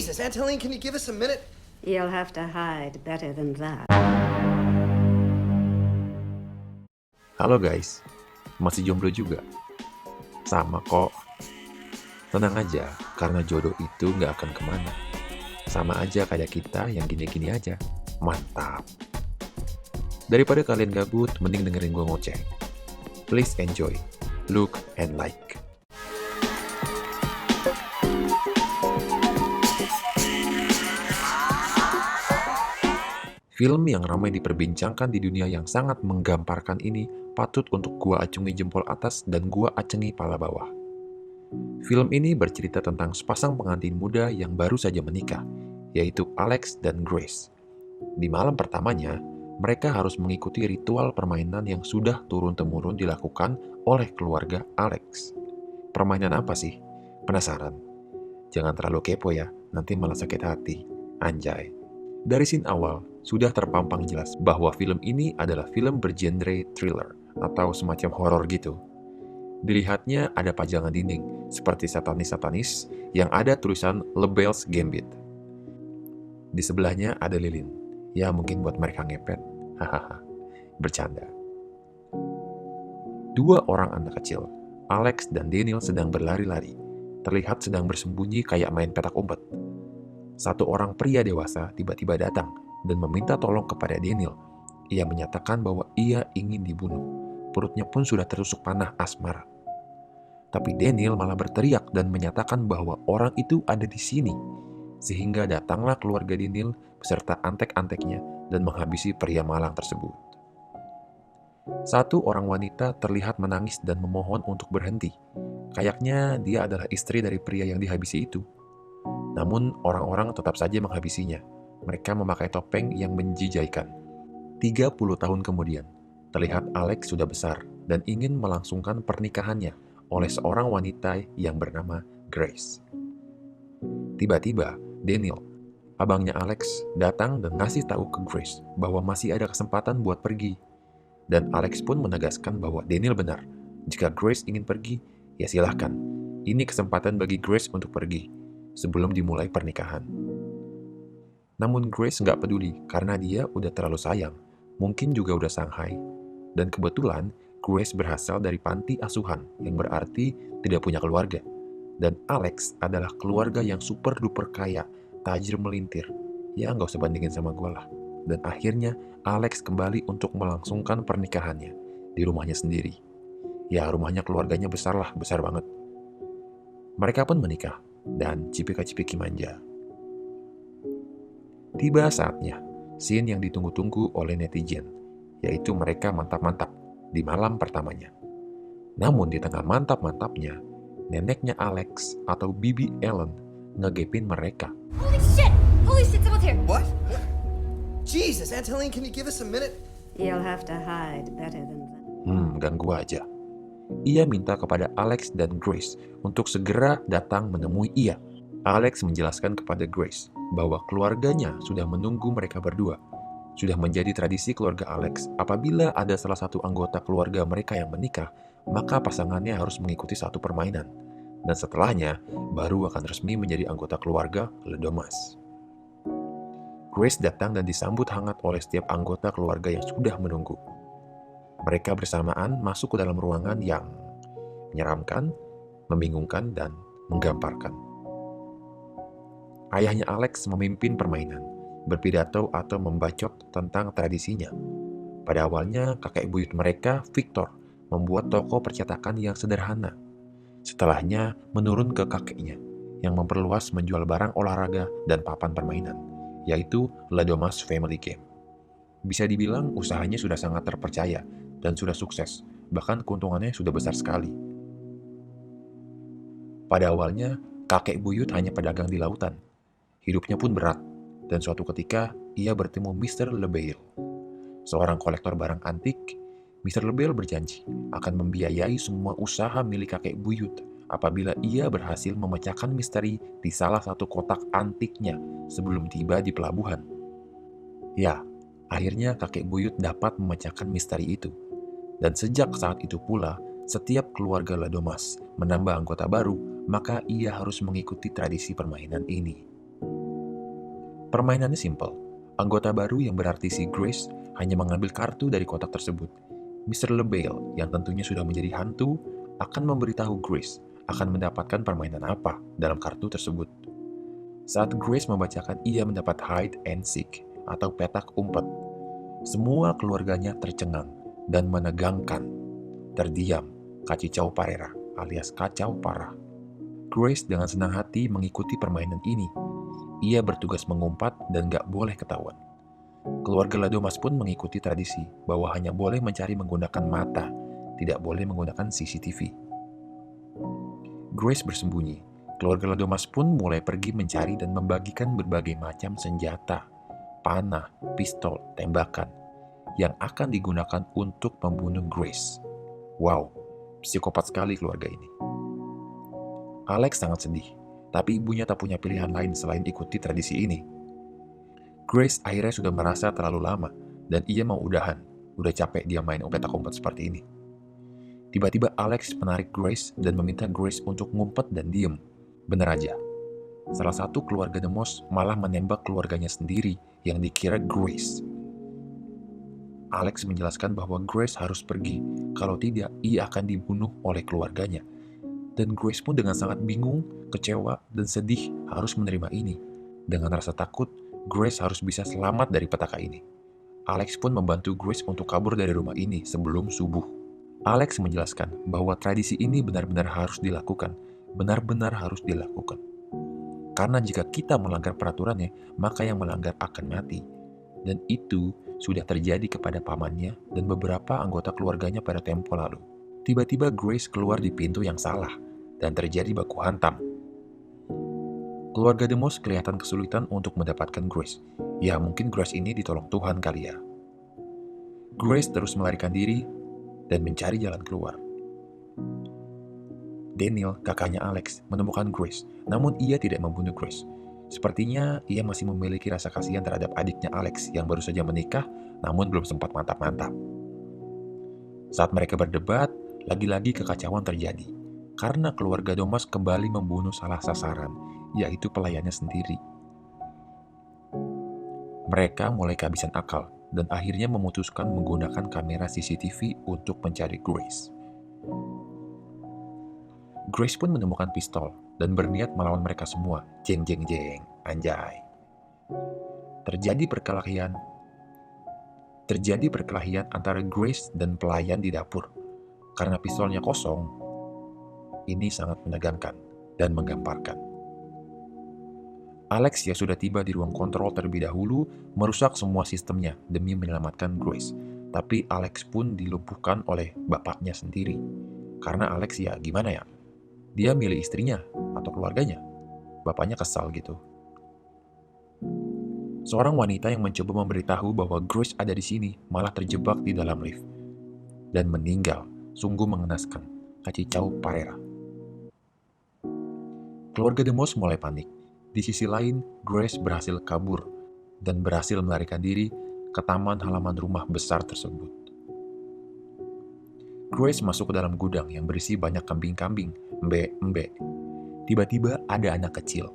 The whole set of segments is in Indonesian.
Jesus, Antolene, can you give us a minute? You'll have to hide better than that. Halo guys, masih jomblo juga? Sama kok. Tenang aja, karena jodoh itu nggak akan kemana. Sama aja kayak kita yang gini-gini aja. Mantap. Daripada kalian gabut, mending dengerin gue ngoceh. Please enjoy, look and like. Film yang ramai diperbincangkan di dunia yang sangat menggamparkan ini patut untuk gua acungi jempol atas dan gua acengi pala bawah. Film ini bercerita tentang sepasang pengantin muda yang baru saja menikah, yaitu Alex dan Grace. Di malam pertamanya, mereka harus mengikuti ritual permainan yang sudah turun-temurun dilakukan oleh keluarga Alex. Permainan apa sih? Penasaran? Jangan terlalu kepo ya, nanti malah sakit hati. Anjay. Dari scene awal, sudah terpampang jelas bahwa film ini adalah film bergenre thriller atau semacam horor gitu. Dilihatnya ada pajangan dinding, seperti satanis-satanis yang ada tulisan Lebel's Gambit. Di sebelahnya ada lilin, ya mungkin buat mereka ngepet. Hahaha, bercanda. Dua orang anak kecil, Alex dan Daniel sedang berlari-lari, terlihat sedang bersembunyi kayak main petak umpet. Satu orang pria dewasa tiba-tiba datang dan meminta tolong kepada Daniel. Ia menyatakan bahwa ia ingin dibunuh. Perutnya pun sudah tertusuk panah asmara. Tapi Daniel malah berteriak dan menyatakan bahwa orang itu ada di sini. Sehingga datanglah keluarga Daniel beserta antek-anteknya dan menghabisi pria malang tersebut. Satu orang wanita terlihat menangis dan memohon untuk berhenti. Kayaknya dia adalah istri dari pria yang dihabisi itu. Namun orang-orang tetap saja menghabisinya. Mereka memakai topeng yang menjijaikan. 30 tahun kemudian, terlihat Alex sudah besar dan ingin melangsungkan pernikahannya oleh seorang wanita yang bernama Grace. Tiba-tiba, Daniel, abangnya Alex, datang dan ngasih tahu ke Grace bahwa masih ada kesempatan buat pergi. Dan Alex pun menegaskan bahwa Daniel benar. Jika Grace ingin pergi, ya silahkan. Ini kesempatan bagi Grace untuk pergi sebelum dimulai pernikahan. Namun Grace nggak peduli karena dia udah terlalu sayang, mungkin juga udah Shanghai. Dan kebetulan Grace berasal dari panti asuhan yang berarti tidak punya keluarga. Dan Alex adalah keluarga yang super duper kaya, tajir melintir. Ya nggak usah bandingin sama gue lah. Dan akhirnya Alex kembali untuk melangsungkan pernikahannya di rumahnya sendiri. Ya rumahnya keluarganya besar lah, besar banget. Mereka pun menikah dan cipika-cipiki manja. Tiba saatnya, scene yang ditunggu-tunggu oleh netizen, yaitu mereka mantap-mantap di malam pertamanya. Namun di tengah mantap-mantapnya, neneknya Alex atau Bibi Ellen ngegepin mereka. Holy shit! Holy shit, someone's here! What? Jesus, Antolene, can you give us a minute? You'll have to hide better than that. Ganggu aja. Ia minta kepada Alex dan Grace untuk segera datang menemui ia. Alex menjelaskan kepada Grace bahwa keluarganya sudah menunggu mereka berdua. Sudah menjadi tradisi keluarga Alex, apabila ada salah satu anggota keluarga mereka yang menikah, maka pasangannya harus mengikuti satu permainan. Dan setelahnya, baru akan resmi menjadi anggota keluarga Ledomas. Grace datang dan disambut hangat oleh setiap anggota keluarga yang sudah menunggu. Mereka bersamaan masuk ke dalam ruangan yang menyeramkan, membingungkan, dan menggamparkan. Ayahnya Alex memimpin permainan, berpidato atau membacot tentang tradisinya. Pada awalnya, kakek buyut mereka, Victor, membuat toko percetakan yang sederhana. Setelahnya, menurun ke kakeknya, yang memperluas menjual barang olahraga dan papan permainan, yaitu Ledomas Family Game. Bisa dibilang usahanya sudah sangat terpercaya dan sudah sukses, bahkan keuntungannya sudah besar sekali. Pada awalnya, kakek buyut hanya pedagang di lautan. Hidupnya pun berat, dan suatu ketika ia bertemu Mr. Lebel. Seorang kolektor barang antik, Mr. Lebel berjanji akan membiayai semua usaha milik kakek buyut apabila ia berhasil memecahkan misteri di salah satu kotak antiknya sebelum tiba di pelabuhan. Ya, akhirnya kakek buyut dapat memecahkan misteri itu. Dan sejak saat itu pula, setiap keluarga Ledomas menambah anggota baru, maka ia harus mengikuti tradisi permainan ini. Permainannya simpel. Anggota baru yang berarti si Grace hanya mengambil kartu dari kotak tersebut. Mr. LaBelle yang tentunya sudah menjadi hantu akan memberitahu Grace akan mendapatkan permainan apa dalam kartu tersebut. Saat Grace membacakan ia mendapat hide and seek atau petak umpet, semua keluarganya tercengang dan menegangkan. Terdiam, kacicau parera alias kacau parah. Grace dengan senang hati mengikuti permainan ini. Ia bertugas mengumpat dan gak boleh ketahuan. Keluarga Ladomas pun mengikuti tradisi bahwa hanya boleh mencari menggunakan mata, tidak boleh menggunakan CCTV. Grace bersembunyi. Keluarga Ladomas pun mulai pergi mencari dan membagikan berbagai macam senjata, panah, pistol, tembakan yang akan digunakan untuk membunuh Grace. Wow, psikopat sekali keluarga ini. Alex sangat sedih, tapi ibunya tak punya pilihan lain selain ikuti tradisi ini. Grace akhirnya sudah merasa terlalu lama dan ia mau udahan. Udah capek dia main umpet-umpet seperti ini. Tiba-tiba Alex menarik Grace dan meminta Grace untuk ngumpet dan diem. Bener aja, salah satu keluarga Demos malah menembak keluarganya sendiri yang dikira Grace. Alex menjelaskan bahwa Grace harus pergi, kalau tidak ia akan dibunuh oleh keluarganya. Dan Grace pun dengan sangat bingung, kecewa, dan sedih harus menerima ini. Dengan rasa takut, Grace harus bisa selamat dari petaka ini. Alex pun membantu Grace untuk kabur dari rumah ini sebelum subuh. Alex menjelaskan bahwa tradisi ini benar-benar harus dilakukan, benar-benar harus dilakukan. Karena jika kita melanggar peraturannya, maka yang melanggar akan mati. Dan itu sudah terjadi kepada pamannya dan beberapa anggota keluarganya pada tempo lalu. Tiba-tiba Grace keluar di pintu yang salah, dan terjadi baku hantam. Keluarga Demos kelihatan kesulitan untuk mendapatkan Grace. Ya, mungkin Grace ini ditolong Tuhan kali ya. Grace terus melarikan diri dan mencari jalan keluar. Daniel, kakaknya Alex, menemukan Grace, namun ia tidak membunuh Grace. Sepertinya ia masih memiliki rasa kasihan terhadap adiknya Alex yang baru saja menikah, namun belum sempat mantap-mantap. Saat mereka berdebat, lagi-lagi kekacauan terjadi, karena keluarga Domas kembali membunuh salah sasaran, yaitu pelayannya sendiri. Mereka mulai kehabisan akal, dan akhirnya memutuskan menggunakan kamera CCTV untuk mencari Grace. Grace pun menemukan pistol dan berniat melawan mereka semua. Jeng jeng jeng, anjay. Terjadi perkelahian antara Grace dan pelayan di dapur. Karena pistolnya kosong, ini sangat menegangkan dan menggamparkan. Alex yang sudah tiba di ruang kontrol terlebih dahulu merusak semua sistemnya demi menyelamatkan Grace. Tapi Alex pun dilumpuhkan oleh bapaknya sendiri. Karena Alex ya gimana ya? Dia milih istrinya atau keluarganya. Bapaknya kesal gitu. Seorang wanita yang mencoba memberitahu bahwa Grace ada di sini malah terjebak di dalam lift dan meninggal. Sungguh mengenaskan. Kacicau parera. Keluarga Demos mulai panik. Di sisi lain, Grace berhasil kabur dan berhasil melarikan diri ke taman halaman rumah besar tersebut. Grace masuk ke dalam gudang yang berisi banyak kambing-kambing, embe-embe. Tiba-tiba ada anak kecil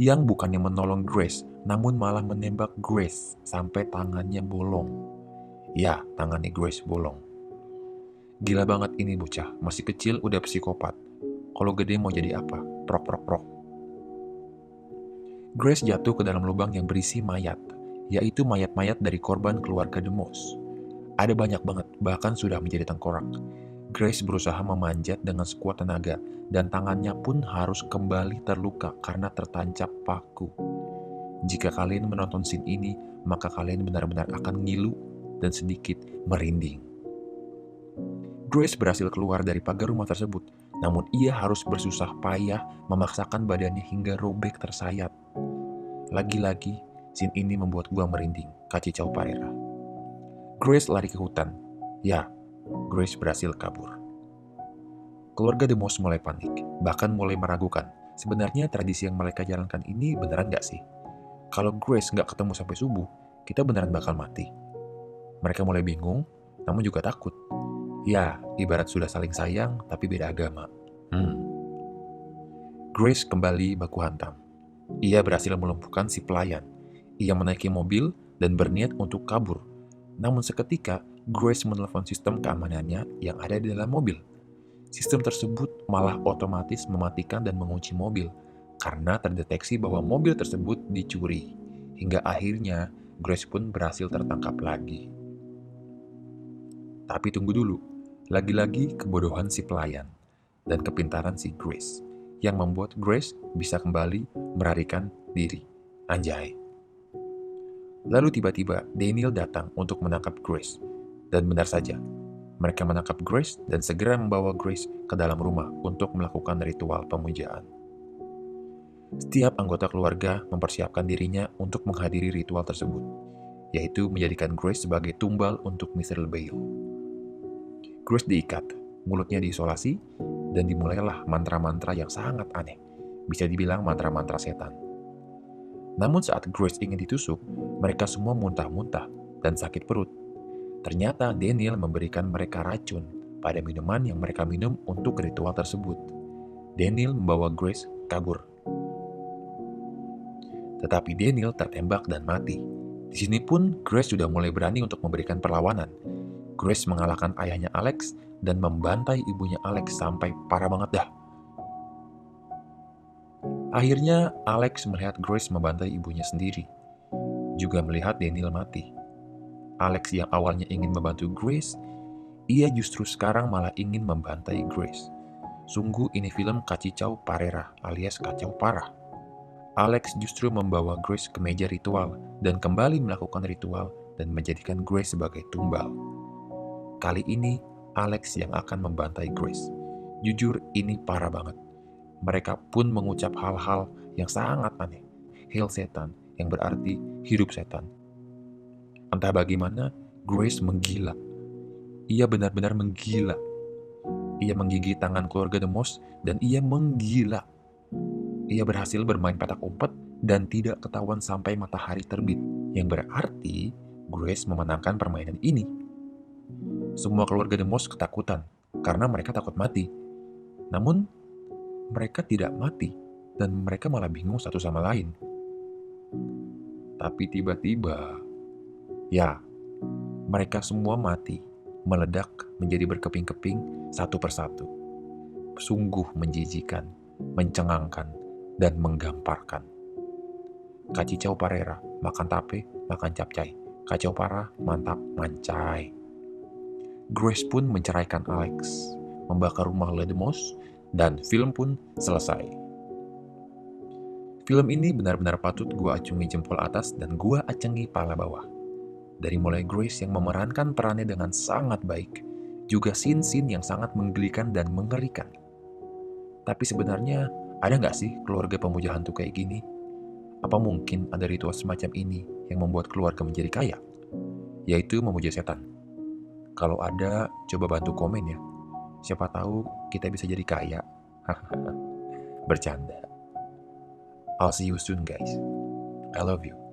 yang bukannya menolong Grace, namun malah menembak Grace sampai tangannya bolong. Ya, tangannya Grace bolong. Gila banget ini bocah, masih kecil udah psikopat. Kalau gede mau jadi apa? Prok. Grace jatuh ke dalam lubang yang berisi mayat, yaitu mayat-mayat dari korban keluarga Demos. Ada banyak banget, bahkan sudah menjadi tengkorak. Grace berusaha memanjat dengan sekuat tenaga, dan tangannya pun harus kembali terluka karena tertancap paku. Jika kalian menonton scene ini, maka kalian benar-benar akan ngilu dan sedikit merinding. Grace berhasil keluar dari pagar rumah tersebut, namun ia harus bersusah payah memaksakan badannya hingga robek tersayat. Lagi-lagi, scene ini membuat gua merinding, kacicau parera. Grace lari ke hutan. Ya, Grace berhasil kabur. Keluarga Demos mulai panik, bahkan mulai meragukan. Sebenarnya tradisi yang mereka jalankan ini beneran gak sih? Kalau Grace gak ketemu sampai subuh, kita beneran bakal mati. Mereka mulai bingung, namun juga takut. Ya, ibarat sudah saling sayang, tapi beda agama. Grace kembali baku hantam. Ia berhasil melumpuhkan si pelayan. Ia menaiki mobil dan berniat untuk kabur. Namun seketika, Grace menelepon sistem keamanannya yang ada di dalam mobil. Sistem tersebut malah otomatis mematikan dan mengunci mobil karena terdeteksi bahwa mobil tersebut dicuri. Hingga akhirnya, Grace pun berhasil tertangkap lagi. Tapi tunggu dulu, lagi-lagi kebodohan si pelayan dan kepintaran si Grace yang membuat Grace bisa kembali melarikan diri. Anjay. Lalu tiba-tiba Daniel datang untuk menangkap Grace. Dan benar saja, mereka menangkap Grace dan segera membawa Grace ke dalam rumah untuk melakukan ritual pemujaan. Setiap anggota keluarga mempersiapkan dirinya untuk menghadiri ritual tersebut, yaitu menjadikan Grace sebagai tumbal untuk Mr. Bale. Grace diikat, mulutnya diisolasi, dan dimulailah mantra-mantra yang sangat aneh, bisa dibilang mantra-mantra setan. Namun saat Grace ingin ditusuk, mereka semua muntah-muntah dan sakit perut. Ternyata Daniel memberikan mereka racun pada minuman yang mereka minum untuk ritual tersebut. Daniel membawa Grace kabur. Tetapi Daniel tertembak dan mati. Di sini pun Grace sudah mulai berani untuk memberikan perlawanan. Grace mengalahkan ayahnya Alex dan membantai ibunya Alex sampai parah banget dah. Akhirnya Alex melihat Grace membantai ibunya sendiri, juga melihat Daniel mati. Alex yang awalnya ingin membantu Grace, ia justru sekarang malah ingin membantai Grace. Sungguh ini film kacicau parera alias kacau parah. Alex justru membawa Grace ke meja ritual dan kembali melakukan ritual dan menjadikan Grace sebagai tumbal. Kali ini Alex yang akan membantai Grace. Jujur ini parah banget. Mereka pun mengucap hal-hal yang sangat aneh. Hail setan, yang berarti hidup setan. Entah bagaimana, Grace menggila. Ia benar-benar menggila. Ia menggigit tangan keluarga Demos dan ia menggila. Ia berhasil bermain petak umpet dan tidak ketahuan sampai matahari terbit. Yang berarti Grace memenangkan permainan ini. Semua keluarga Demos ketakutan karena mereka takut mati. Namun, mereka tidak mati dan mereka malah bingung satu sama lain. Tapi tiba-tiba, ya, mereka semua mati, meledak menjadi berkeping-keping satu persatu. Sungguh menjijikan, mencengangkan, dan menggamparkan. Kacicau parera, makan tape, makan capcay. Kacau parah, mantap, mancai. Grace pun menceraikan Alex, membakar rumah Ledemos, dan film pun selesai. Film ini benar-benar patut gua acungi jempol atas dan gua acengi pala bawah. Dari mulai Grace yang memerankan perannya dengan sangat baik, juga scene-scene yang sangat menggelikan dan mengerikan. Tapi sebenarnya, ada nggak sih keluarga pemuja hantu kayak gini? Apa mungkin ada ritual semacam ini yang membuat keluarga menjadi kaya? Yaitu memuja setan. Kalau ada, coba bantu komen ya. Siapa tahu kita bisa jadi kaya. Bercanda. I'll see you soon guys. I love you.